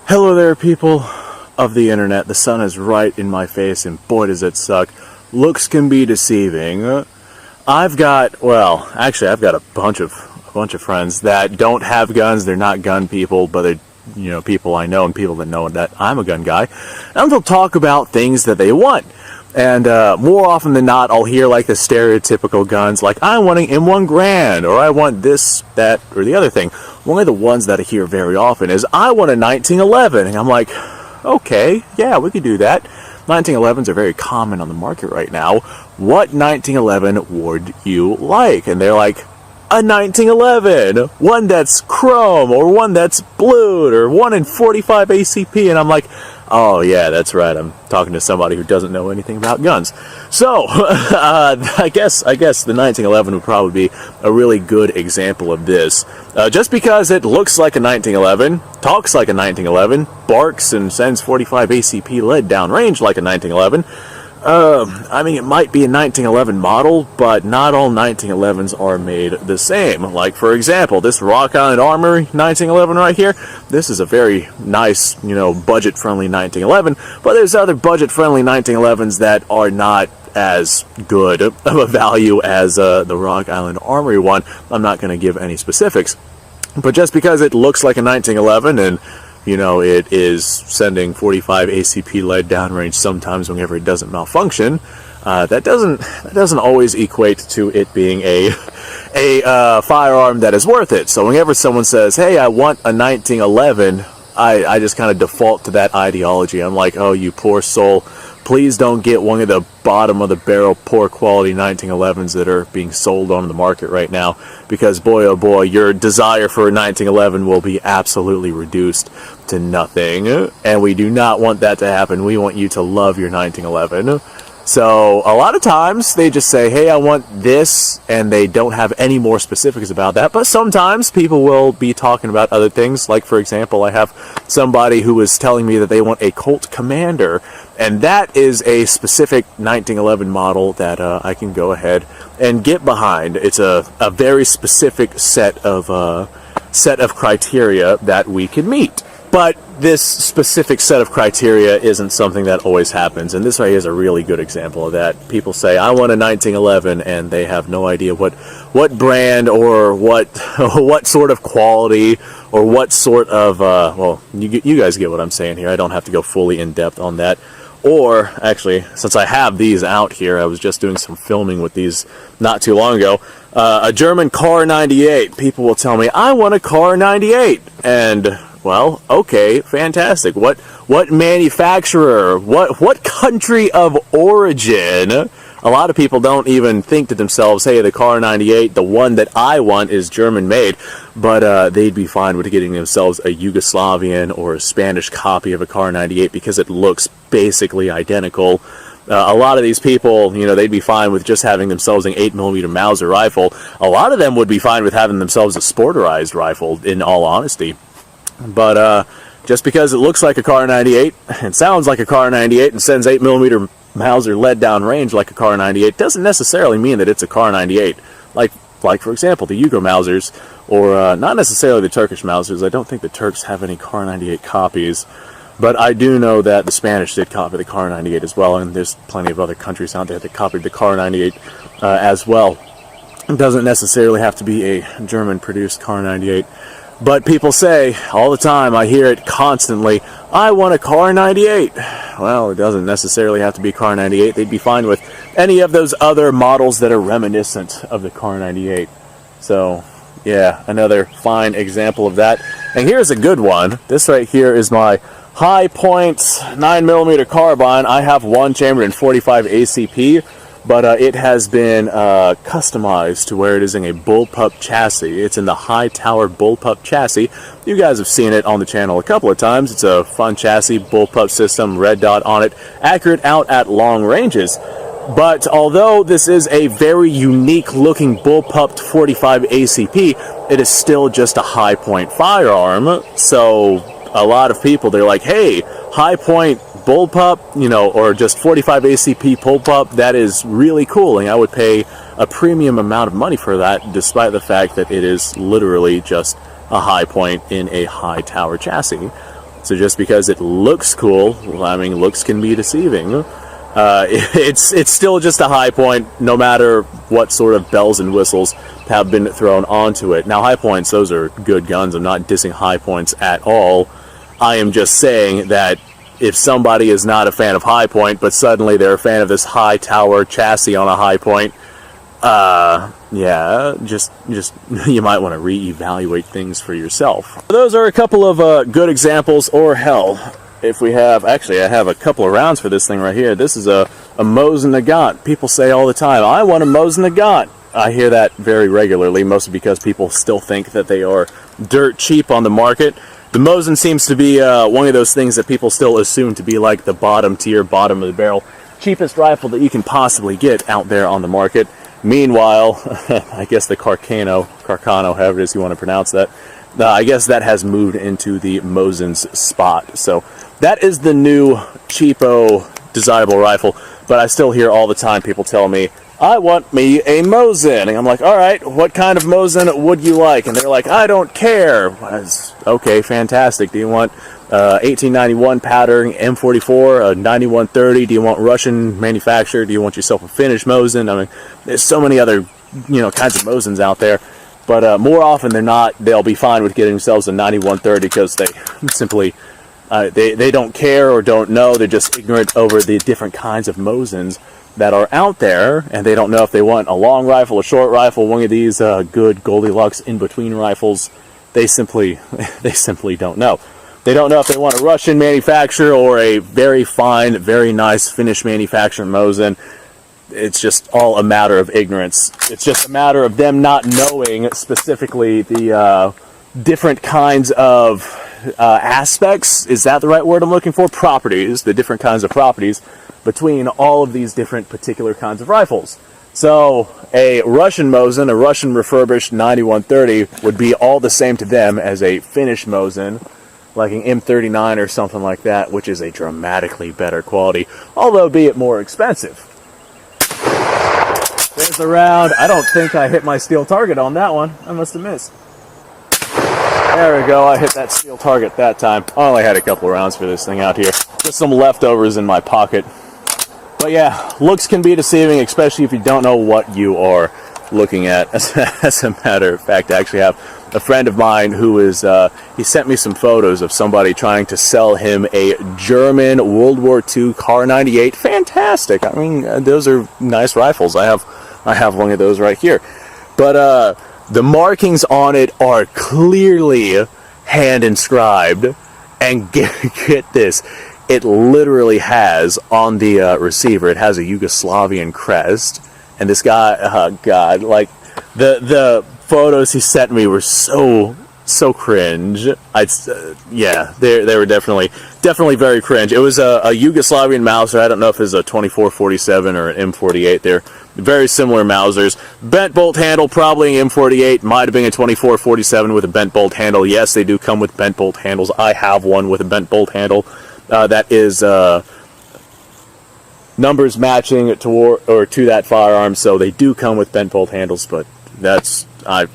Hello there, people of the internet. The sun is right in my face, and boy does it suck. Looks can be deceiving. I've got a bunch of friends that don't have guns. They're not gun people, but they're people I know and people that know that I'm a gun guy. And they'll talk about things that they want. And more often than not, I'll hear like the stereotypical guns, like I want an M1 Grand, or I want this, that, or the other thing. One of the ones that I hear very often is, I want a 1911. And I'm like, okay, yeah, we could do that. 1911s are very common on the market right now. What 1911 would you like? And they're like, a 1911, one that's chrome, or one that's blued, or one in 45 ACP. And I'm like, oh yeah, that's right, I'm talking to somebody who doesn't know anything about guns. So, I guess the 1911 would probably be a really good example of this. Just because it looks like a 1911, talks like a 1911, barks and sends 45 ACP lead downrange like a 1911, I mean, it might be a 1911 model, but not all 1911s are made the same. Like, for example, this Rock Island Armory 1911 right here, this is a very nice, budget-friendly 1911, but there's other budget-friendly 1911s that are not as good of a value as the Rock Island Armory one. I'm not going to give any specifics. But just because it looks like a 1911 and it is sending 45 ACP lead downrange sometimes whenever it doesn't malfunction, that doesn't always equate to it being a firearm that is worth it. So whenever someone says, hey, I want a 1911, I just kind of default to that ideology. I'm like, oh, you poor soul, please don't get one of the bottom of the barrel poor quality 1911s that are being sold on the market right now, because boy oh boy, your desire for a 1911 will be absolutely reduced to nothing, and we do not want that to happen. We want you to love your 1911. So a lot of times they just say, hey, I want this, and they don't have any more specifics about that. But sometimes people will be talking about other things. Like, for example, I have somebody who was telling me that they want a Colt Commander, and that is a specific 1911 model that I can go ahead and get behind. It's a very specific set of criteria that we can meet. But this specific set of criteria isn't something that always happens, and this right here is a really good example of that. People say, I want a 1911, and they have no idea what brand or what sort of quality or what sort of, well, you guys get what I'm saying here. I don't have to go fully in-depth on that. Or, actually, since I have these out here, I was just doing some filming with these not too long ago. A German Car 98. People will tell me, I want a Car 98. And, well, okay, fantastic. What manufacturer, what country of origin? A lot of people don't even think to themselves, hey, the Car 98, the one that I want is German-made, but they'd be fine with getting themselves a Yugoslavian or a Spanish copy of a Car 98 because it looks basically identical. A lot of these people, they'd be fine with just having themselves an 8mm Mauser rifle. A lot of them would be fine with having themselves a sporterized rifle, in all honesty. But just because it looks like a Car 98 and sounds like a Car 98 and sends 8mm Mauser lead down range like a Car 98 doesn't necessarily mean that it's a Car 98. Like for example, the Yugo Mausers, or not necessarily the Turkish Mausers. I don't think the Turks have any Car 98 copies, but I do know that the Spanish did copy the Car 98 as well, and there's plenty of other countries out there that copied the Car 98 as well. It doesn't necessarily have to be a German-produced Car 98. But people say, all the time, I hear it constantly, I want a Car 98. Well, it doesn't necessarily have to be Car 98. They'd be fine with any of those other models that are reminiscent of the Car 98. So, yeah, another fine example of that. And here's a good one. This right here is my High Point 9mm carbine. I have one chambered in 45 ACP. But it has been customized to where it is in a bullpup chassis. It's in the high tower bullpup chassis. You guys have seen it on the channel a couple of times. It's a fun chassis, bullpup system, red dot on it, accurate out at long ranges. But although this is a very unique looking bullpup 45 ACP, it is still just a high point firearm. So a lot of people, they're like, hey, high point bullpup, or just 45 ACP bullpup, that is really cool, and I would pay a premium amount of money for that, despite the fact that it is literally just a high point in a high tower chassis. So just because it looks cool, well, I mean, looks can be deceiving. It's still just a high point, no matter what sort of bells and whistles have been thrown onto it. Now, high points, those are good guns. I'm not dissing high points at all. I am just saying that if somebody is not a fan of high point, but suddenly they're a fan of this high tower chassis on a high point, yeah, just you might want to reevaluate things for yourself. Those are a couple of good examples, or hell, if we have, actually I have a couple of rounds for this thing right here. This is a Mosin Nagant. People say all the time, I want a Mosin Nagant. I hear that very regularly, mostly because people still think that they are dirt cheap on the market. The Mosin seems to be one of those things that people still assume to be like the bottom tier, bottom of the barrel, cheapest rifle that you can possibly get out there on the market. Meanwhile, I guess the Carcano, however it is you want to pronounce that, I guess that has moved into the Mosin's spot. So that is the new cheapo desirable rifle, but I still hear all the time people tell me, I want me a Mosin. And I'm like, all right, what kind of Mosin would you like? And they're like, I don't care. Okay, fantastic. Do you want 1891 pattern M44, 9130? Do you want Russian manufactured? Do you want yourself a Finnish Mosin? I mean, there's so many other, kinds of Mosins out there. But more often than not, they'll be fine with getting themselves a 9130 because they simply, they don't care or don't know. They're just ignorant over the different kinds of Mosins that are out there, and they don't know if they want a long rifle, a short rifle, one of these good Goldilocks in-between rifles. They simply don't know. They don't know if they want a Russian manufacturer or a very fine, very nice Finnish manufacturer Mosin. It's just all a matter of ignorance. It's just a matter of them not knowing specifically the different kinds of aspects. Is that the right word I'm looking for? Properties, the different kinds of properties between all of these different particular kinds of rifles. So a Russian Mosin, a Russian refurbished 9130 would be all the same to them as a Finnish Mosin, like an M39 or something like that, which is a dramatically better quality, although be it more expensive. There's the round. I don't think I hit my steel target on that one. I must have missed. There we go. I hit that steel target that time. I only had a couple rounds for this thing out here. Just some leftovers in my pocket. But yeah, looks can be deceiving, especially if you don't know what you are looking at. As a matter of fact, I actually have a friend of mine who is, he sent me some photos of somebody trying to sell him a German World War II Kar 98. Fantastic. I mean, those are nice rifles. I have one of those right here. But the markings on it are clearly hand inscribed. And get this, it literally has on the receiver, it has a Yugoslavian crest. And this guy, oh God, like the photos he sent me were so cringe. Yeah, they were definitely very cringe. It was a Yugoslavian Mauser. I don't know if it's a 24-47 or an M48. They're very similar Mausers. Bent bolt handle, probably an M48. Might have been a 24-47 with a bent bolt handle. Yes, they do come with bent bolt handles. I have one with a bent bolt handle. That is numbers matching to that firearm, so they do come with bent bolt handles, but that's a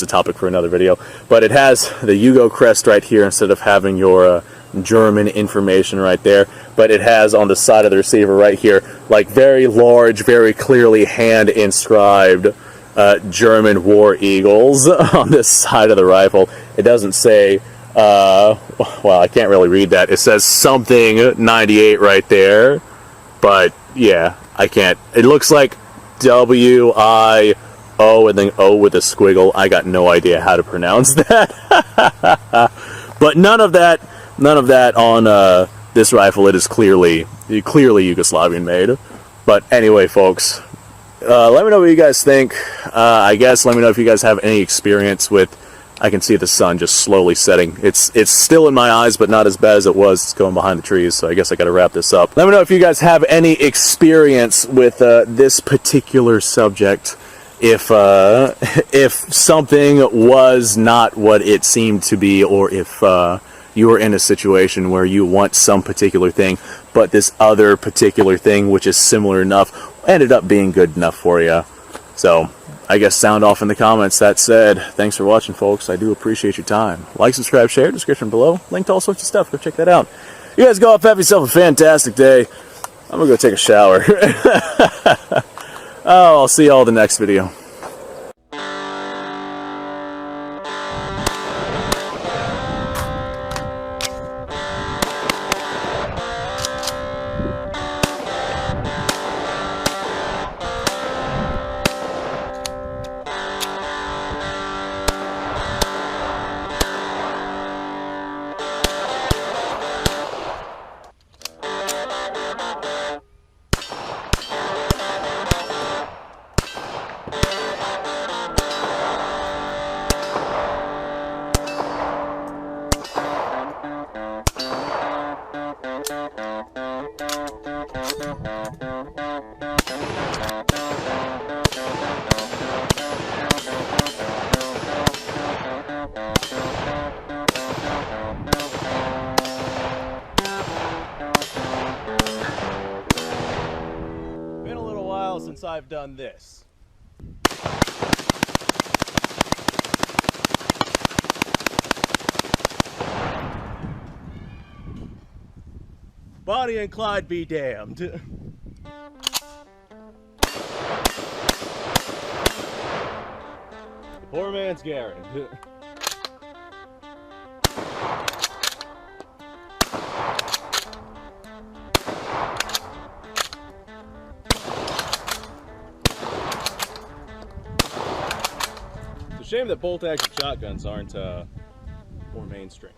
topic for another video. But it has the Yugo crest right here instead of having your German information right there. But it has on the side of the receiver right here, like very large, very clearly hand inscribed German War Eagles on this side of the rifle. It doesn't say, well, I can't really read that. It says something 98 right there. But yeah, I can't. It looks like W-I-O and then O with a squiggle. I got no idea how to pronounce that. But none of that on this rifle. It is clearly Yugoslavian made. But anyway, folks, let me know what you guys think. I guess let me know if you guys have any experience with. I can see the sun just slowly setting. It's still in my eyes, but not as bad as it was. It's going behind the trees, so I guess I got to wrap this up. Let me know if you guys have any experience with this particular subject. If something was not what it seemed to be, or if you were in a situation where you want some particular thing, but this other particular thing, which is similar enough, ended up being good enough for you. So I guess sound off in the comments. That said, thanks for watching, folks. I do appreciate your time. Like, subscribe, share, description below. Link to all sorts of stuff. Go check that out. You guys go off, have yourself a fantastic day. I'm gonna go take a shower. Oh, I'll see y'all in the next video. Been a little while since I've done this. Bonnie and Clyde be damned. Poor man's Garrett. It's a shame that bolt-action shotguns aren't more mainstream.